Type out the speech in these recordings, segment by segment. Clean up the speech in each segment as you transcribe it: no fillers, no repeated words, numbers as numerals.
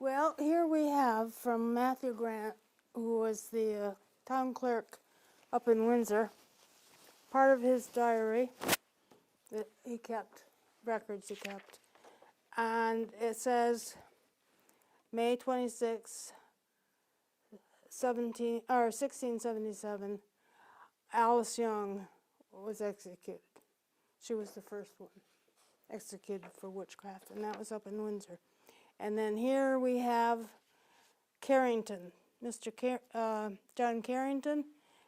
Well, here we have from Matthew Grant, who was the town clerk up in Windsor, part of his diary that he kept, records he kept. And it says, May 26, 1677, Alice Young was executed. She was the first one executed for witchcraft, and that was up in Windsor. And then here we have Carrington, John Carrington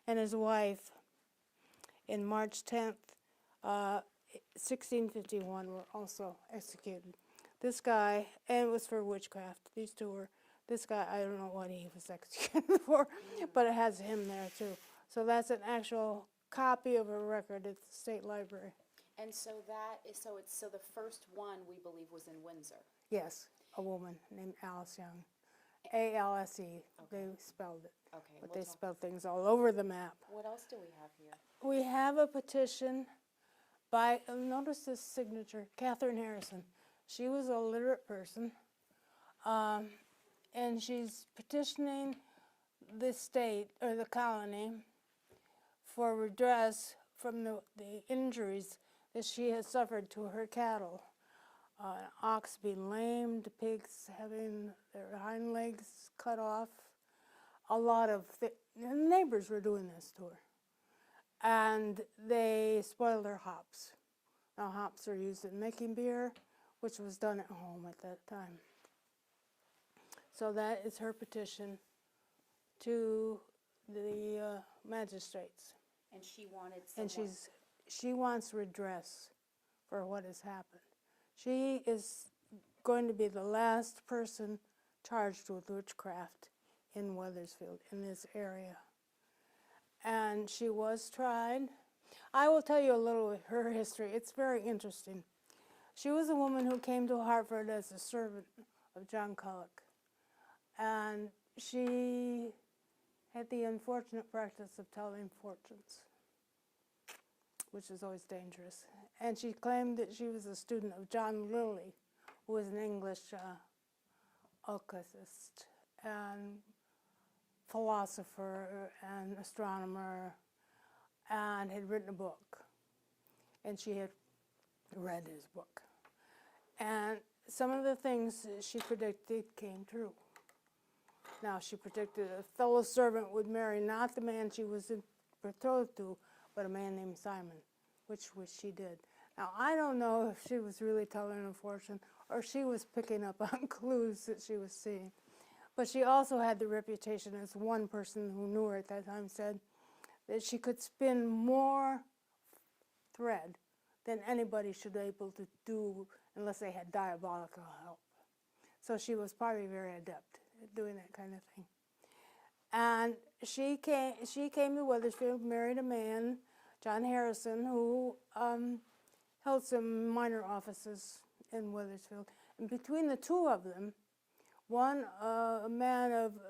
and his wife in March 10th, 1651 were also executed. This guy, and it was for witchcraft, these two were, this guy, I don't know what he was executed for, but it has him there too. So that's an actual copy of a record at the State Library. And so so the first one we believe was in Windsor. Yes, a woman named Alice Young. A-L-S-E, they spelled it. Okay. But they spelled things all over the map. What else do we have here? We have a petition by, notice this signature, Catherine Harrison. She was a literate person, and she's petitioning the state, or the colony, for redress from the injuries that she has suffered to her cattle. An ox being lamed, pigs having their hind legs cut off. A lot of the neighbors were doing this to her. And they spoiled her hops. Now hops are used in making beer, which was done at home at that time. So that is her petition to the magistrates. And she wanted And someone. she wants redress for what has happened. She is going to be the last person charged with witchcraft in Wethersfield, in this area. And she was tried. I will tell you a little of her history. It's very interesting. She was a woman who came to Hartford as a servant of John Culloch. And she had the unfortunate practice of telling fortunes, which is always dangerous. And she claimed that she was a student of John Lilly, who was an English occultist and philosopher and astronomer, and had written a book. And she had read his book. And some of the things she predicted came true. Now, she predicted a fellow servant would marry not the man she was betrothed to, but a man named Simon, which she did. Now, I don't know if she was really telling a fortune or she was picking up on clues that she was seeing. But she also had the reputation, as one person who knew her at that time said, that she could spin more thread than anybody should be able to do unless they had diabolical help. So she was probably very adept at doing that kind of thing. And she came to Wethersfield, married a man, John Harrison, who held some minor offices in Wethersfield. And between the two of them, one, a man of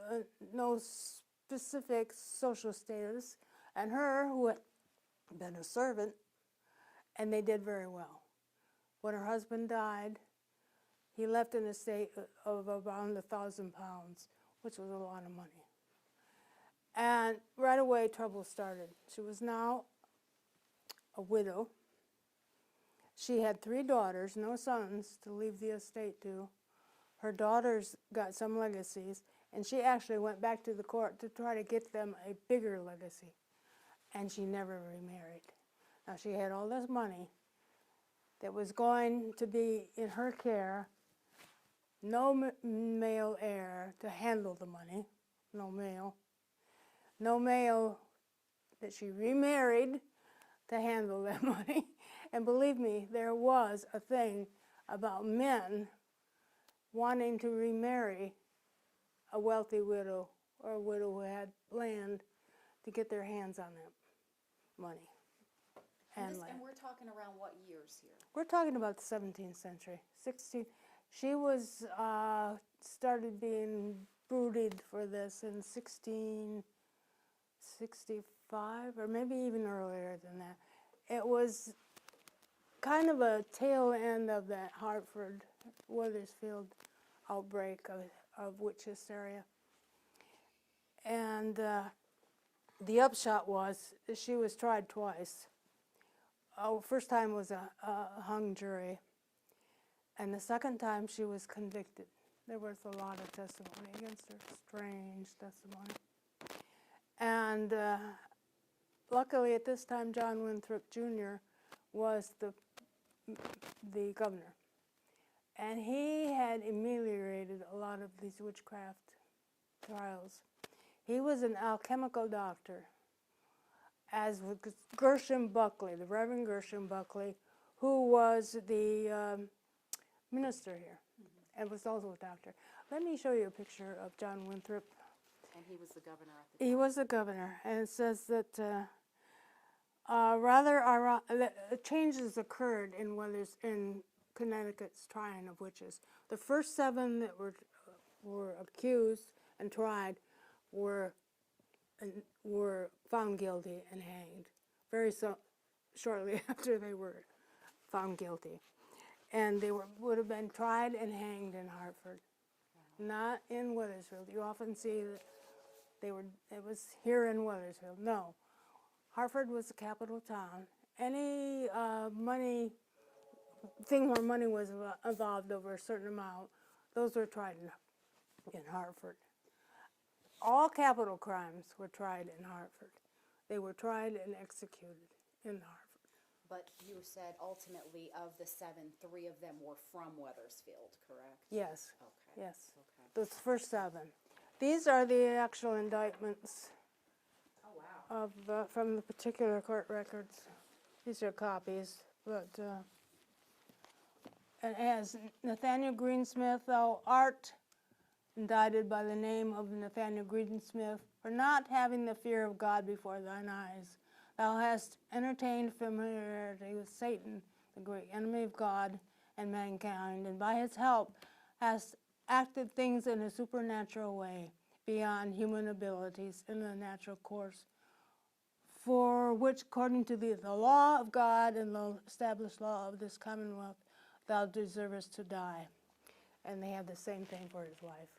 no specific social status, and her, who had been a servant, and they did very well. When her husband died, he left an estate of around £1,000, which was a lot of money. And right away, trouble started. She was now a widow. She had 3 daughters, no sons to leave the estate to. Her daughters got some legacies, and she actually went back to the court to try to get them a bigger legacy. And she never remarried. Now, she had all this money that was going to be in her care, no male heir to handle the money, no male that she remarried to handle that money. And believe me, there was a thing about men wanting to remarry a wealthy widow or a widow who had land to get their hands on that money and land. And we're talking around what years here? We're talking about the 17th century. She was started being brooded for this in 1665, or maybe even earlier than that. It was kind of a tail end of that Hartford, Wethersfield outbreak of witch hysteria. And the upshot was she was tried twice. First time was a hung jury, and the second time she was convicted. There was a lot of testimony against her, strange testimony. And luckily at this time, John Winthrop Jr. was the governor. And he had ameliorated a lot of these witchcraft trials. He was an alchemical doctor, as was Gershom Buckley, the Reverend Gershom Buckley, who was the minister here and was also a doctor. Let me show you a picture of John Winthrop. And he was the governor at the time. He was the governor, and it says that changes occurred in Connecticut's trying of witches. The first 7 that were accused and tried were found guilty and hanged shortly after they were found guilty. And they would have been tried and hanged in Hartford, not in Wethersfield. You often see that it was here in Wethersfield. No, Hartford was the capital town. Any thing where money was involved over a certain amount, those were tried in Hartford. All capital crimes were tried in Hartford. They were tried and executed in Hartford. But you said ultimately of the 7, 3 of them were from Wethersfield, correct? Yes. Okay. Yes. Okay. Those first 7. These are the actual indictments Oh, wow. of from the particular court records. These are copies, but it has Nathaniel Greensmith, thou art indicted by the name of Nathaniel Greensmith for not having the fear of God before thine eyes. Thou hast entertained familiarity with Satan, the great enemy of God and mankind, and by his help hast acted things in a supernatural way, beyond human abilities in the natural course, for which, according to the law of God and the established law of this commonwealth, thou deservest to die. And they had the same thing for his wife.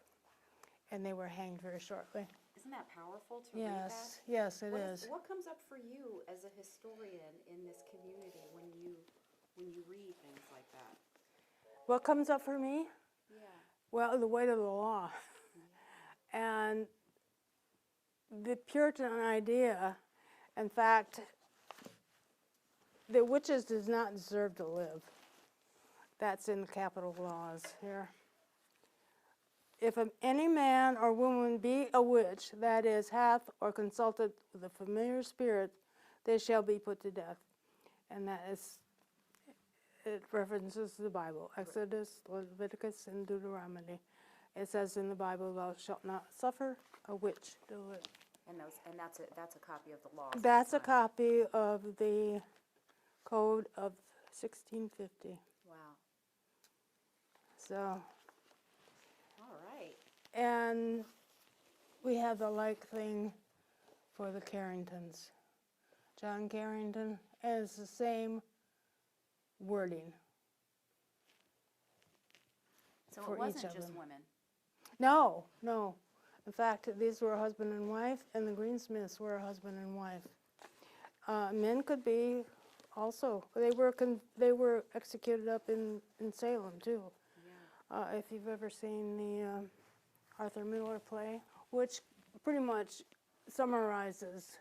And they were hanged very shortly. Isn't that powerful to read that? Yes, it is. What comes up for you as a historian in this community when you read things like that? What comes up for me? Yeah. Well, the weight of the law. And the Puritan idea, in fact, the witches does not deserve to live. That's in the capital laws here. If any man or woman be a witch, that is, hath or consulted with a familiar spirit, they shall be put to death. And that is, it references the Bible, Exodus, Leviticus, and Deuteronomy. It says in the Bible, thou shalt not suffer a witch to live. And that's a copy of the law. That's a copy of the Code of 1650. Wow. So. All right. And we have the like thing for the Carringtons. John Carrington, and it's the same wording. So for it wasn't each of just them. women. No, no. In fact, these were a husband and wife, and the Greensmiths were a husband and wife. Men could be also. They were executed up in Salem too. Yeah. If you've ever seen the Arthur Miller play, which pretty much summarizes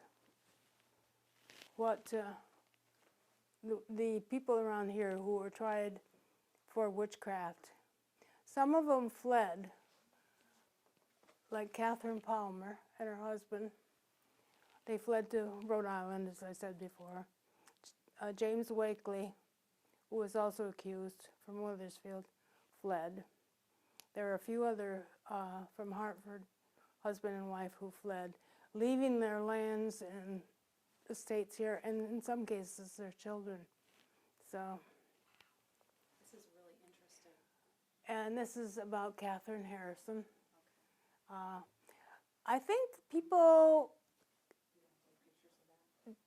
what the people around here who were tried for witchcraft. Some of them fled, like Catherine Palmer and her husband. They fled to Rhode Island, as I said before. James Wakely, who was also accused from Wethersfield, fled. There are a few other from Hartford, husband and wife, who fled, leaving their lands and estates here, and in some cases their children. So. This is really interesting. And this is about Catherine Harrison. Okay. I think people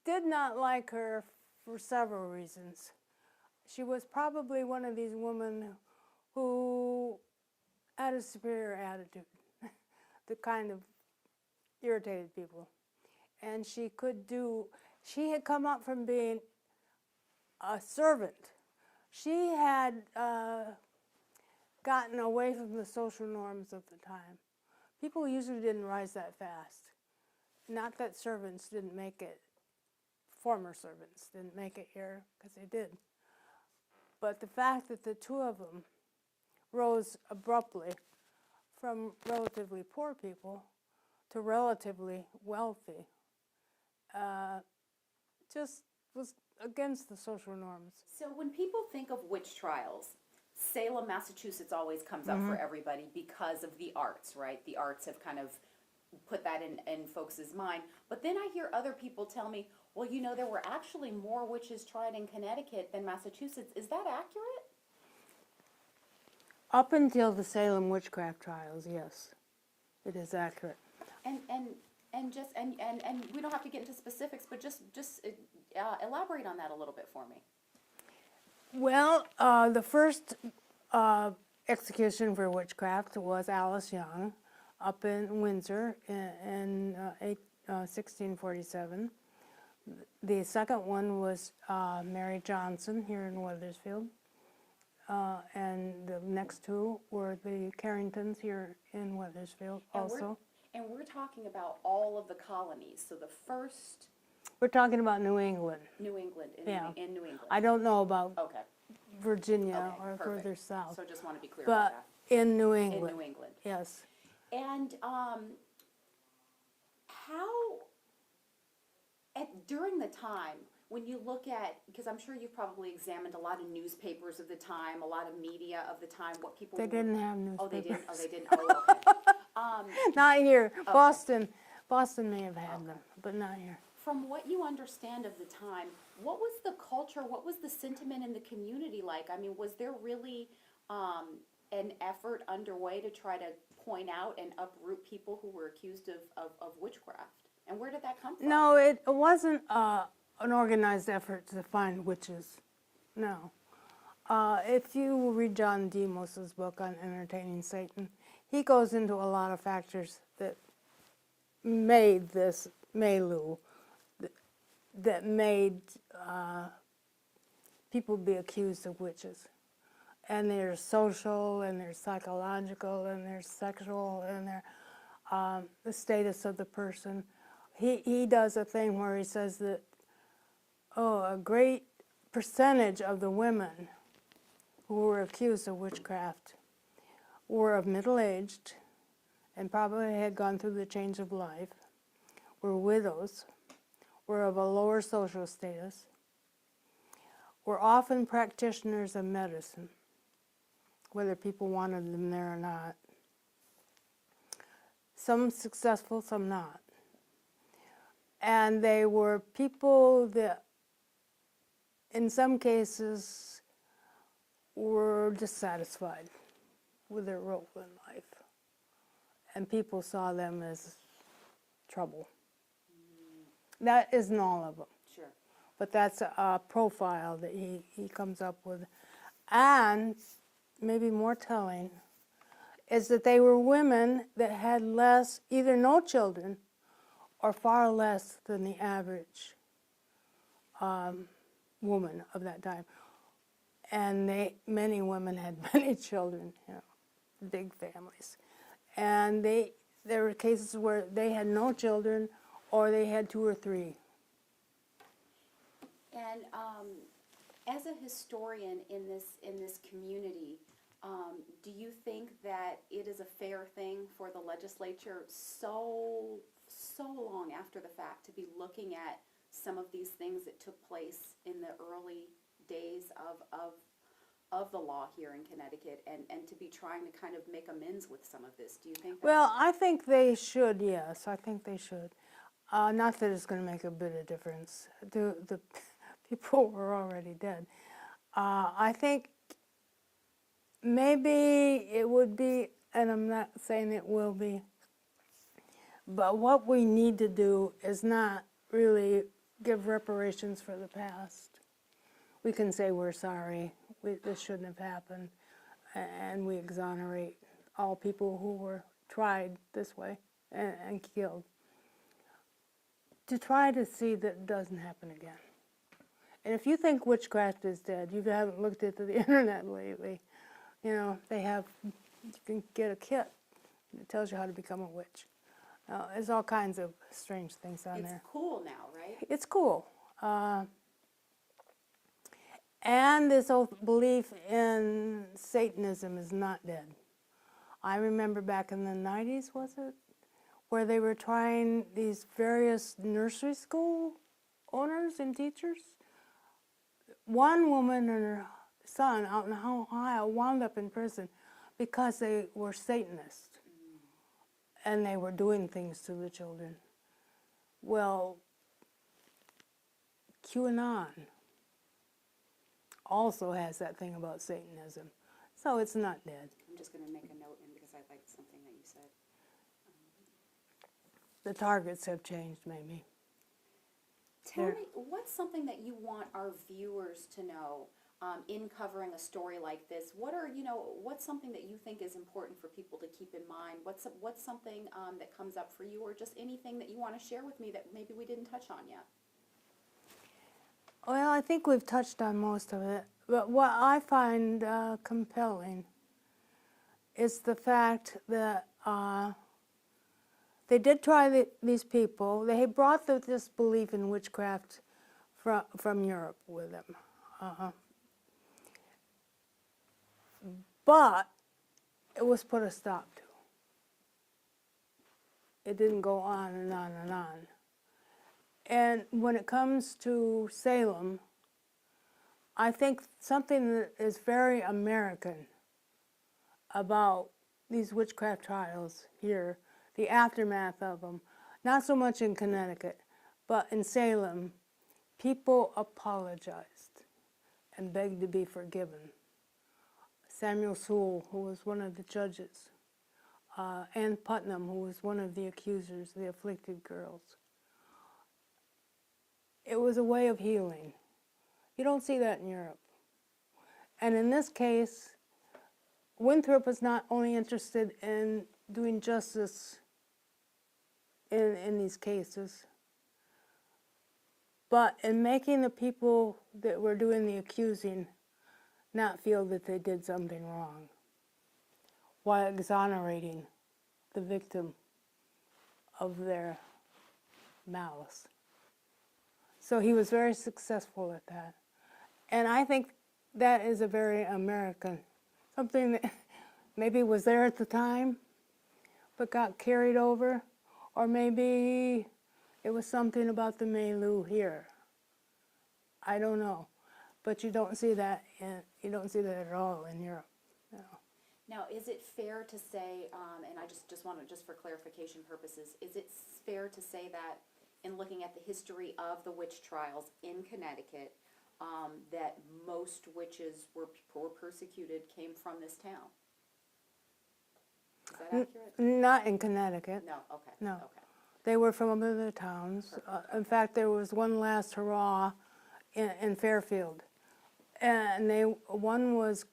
did not like her for several reasons. She was probably one of these women who had a superior attitude that kind of irritated people. And she had come up from being a servant. She had gotten away from the social norms of the time. People usually didn't rise that fast. Not that servants didn't make it, former servants didn't make it here, because they did. But the fact that the two of them rose abruptly from relatively poor people to relatively wealthy just was against the social norms. So when people think of witch trials, Salem, Massachusetts always comes up for everybody because of the arts, right? The arts have kind of put that in folks' mind. But then I hear other people tell me, well, you know, there were actually more witches tried in Connecticut than Massachusetts. Is that accurate? Up until the Salem Witchcraft Trials, yes, it is accurate. And we don't have to get into specifics, but just elaborate on that a little bit for me. Well, the first execution for witchcraft was Alice Young up in Windsor in 1647. The second one was Mary Johnson here in Wethersfield. And the next two were the Carringtons here in Wethersfield also. And we're talking about all of the colonies. So the first... We're talking about New England. New England, in New England. I don't know about Okay. Virginia or perfect. further south. So just want to be clear but about that. in New England. In New England. Yes. And during the time, when you look at, because I'm sure you've probably examined a lot of newspapers of the time, a lot of media of the time, what people... They didn't have newspapers. Oh, they didn't? Oh, they didn't? Oh, okay. Not here. Okay. Boston may have had them, but not here. From what you understand of the time, what was the culture, what was the sentiment in the community like? I mean, was there really an effort underway to try to point out and uproot people who were accused of witchcraft? And where did that come from? No, it wasn't an organized effort to find witches. No. If you read John Demos's book on entertaining Satan, he goes into a lot of factors that made this milieu, that made people be accused of witches. And there's social, and there's psychological, and there's sexual, and there's the status of the person. He does a thing where he says that, a great percentage of the women who were accused of witchcraft were of middle-aged and probably had gone through the change of life, were widows, were of a lower social status, were often practitioners of medicine, whether people wanted them there or not. Some successful, some not. And they were people that, in some cases, were dissatisfied with their role in life. And people saw them as trouble. That isn't all of them. Sure. But that's a profile that he comes up with. And maybe more telling is that they were women that had less, either no children or far less than the average woman of that time. And many women had many children, big families. And there were cases where they had no children or they had 2 or 3. And as a historian in this community, do you think that it is a fair thing for the legislature so long after the fact to be looking at some of these things that took place in the early days of the law here in Connecticut and to be trying to kind of make amends with some of this? Do you think that? Well, I think they should, yes. I think they should. Not that it's going to make a bit of difference. The people were already dead. I think maybe it would be, and I'm not saying it will be, but what we need to do is not really give reparations for the past. We can say we're sorry, this shouldn't have happened, and we exonerate all people who were tried this way and killed, to try to see that it doesn't happen again. And if you think witchcraft is dead, you haven't looked at the internet lately. You know, you can get a kit that tells you how to become a witch. There's all kinds of strange things on there. It's cool now, right? It's cool. And this whole belief in Satanism is not dead. I remember back in the 90s, was it? Where they were trying these various nursery school owners and teachers. One woman and her son out in Ohio wound up in prison because they were Satanists. And they were doing things to the children. Well, QAnon also has that thing about Satanism. So it's not dead. I'm just going to make a note in because I liked something that you said. The targets have changed, maybe. Tell me, what's something that you want our viewers to know in covering a story like this? What's something that you think is important for people to keep in mind? What's something that comes up for you, or just anything that you want to share with me that maybe we didn't touch on yet? Well, I think we've touched on most of it. But what I find compelling is the fact that they did try these people. They brought this belief in witchcraft from Europe with them. But it was put a stop to. It didn't go on and on and on. And when it comes to Salem, I think something that is very American about these witchcraft trials here, the aftermath of them, not so much in Connecticut, but in Salem, people apologized and begged to be forgiven. Samuel Sewell, who was one of the judges, Ann Putnam, who was one of the accusers, the afflicted girls. It was a way of healing. You don't see that in Europe. And in this case, Winthrop was not only interested in doing justice in these cases, but in making the people that were doing the accusing not feel that they did something wrong, while exonerating the victim of their malice. So he was very successful at that. And I think that is a very American, something that maybe was there at the time, but got carried over, or maybe it was something about the milieu here. I don't know, but you don't see that at all in Europe. No. Now, is it fair to say, and I just want to, just for clarification purposes, is it fair to say that in looking at the history of the witch trials in Connecticut, that most witches were persecuted came from this town? Is that accurate? Not in Connecticut. No, okay. No. Okay. They were from other towns. In fact, there was one last hurrah in Fairfield. And one was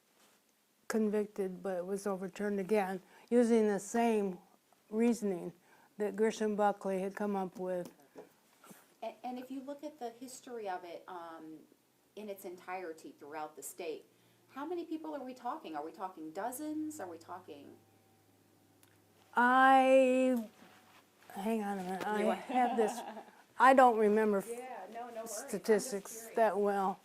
convicted, but it was overturned again, using the same reasoning that Grisham Buckley had come up with. And if you look at the history of it in its entirety throughout the state, how many people are we talking? Are we talking dozens? Are we talking? Hang on a minute, I have this, I don't remember No worries. statistics that well.